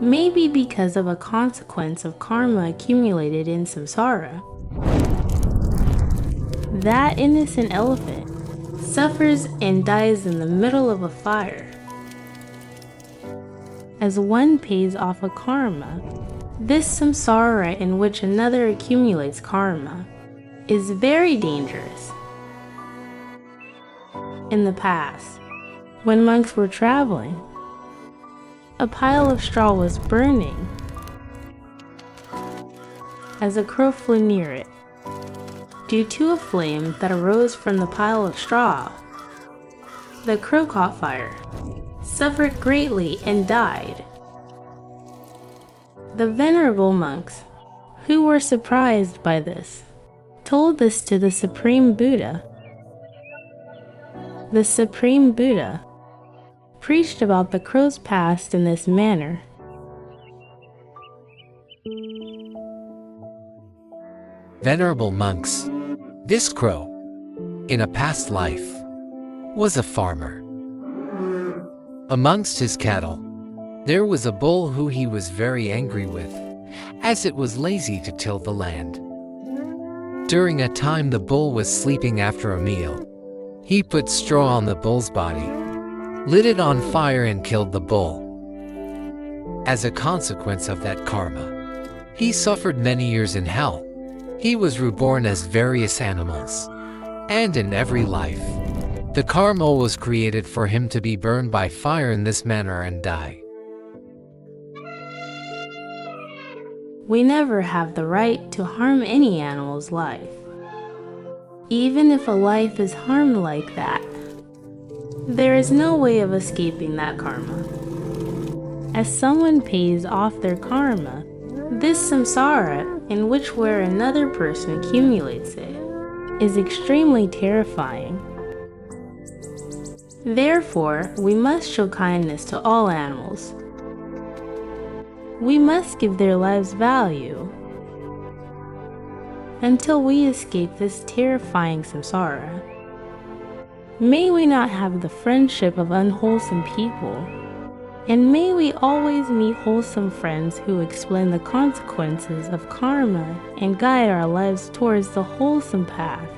may be because of a consequence of karma accumulated in samsara. That innocent elephant suffers and dies in the middle of a fire. As one pays off a karma, this samsara in which another accumulates karma is very dangerous. In the past, when monks were traveling, a pile of straw was burning. As a crow flew near it, due to a flame that arose from the pile of straw, the crow caught fire, suffered greatly, and died. The venerable monks, who were surprised by this, told this to the Supreme Buddha. The Supreme Buddha preached about the crow's past in this manner. Venerable monks, this crow, in a past life, was a farmer. Amongst his cattle, there was a bull who he was very angry with, as it was lazy to till the land. During a time the bull was sleeping after a meal. He put straw on the bull's body, lit it on fire and killed the bull. As a consequence of that karma, he suffered many years in hell. He was reborn as various animals, and in every life, the karma was created for him to be burned by fire in this manner and die. We never have the right to harm any animal's life. Even if a life is harmed like that, there is no way of escaping that karma. As someone pays off their karma, this samsara, in which where another person accumulates it, is extremely terrifying. Therefore, we must show kindness to all animals. We must give their lives value until we escape this terrifying samsara. May we not have the friendship of unwholesome people, and may we always meet wholesome friends who explain the consequences of karma and guide our lives towards the wholesome path.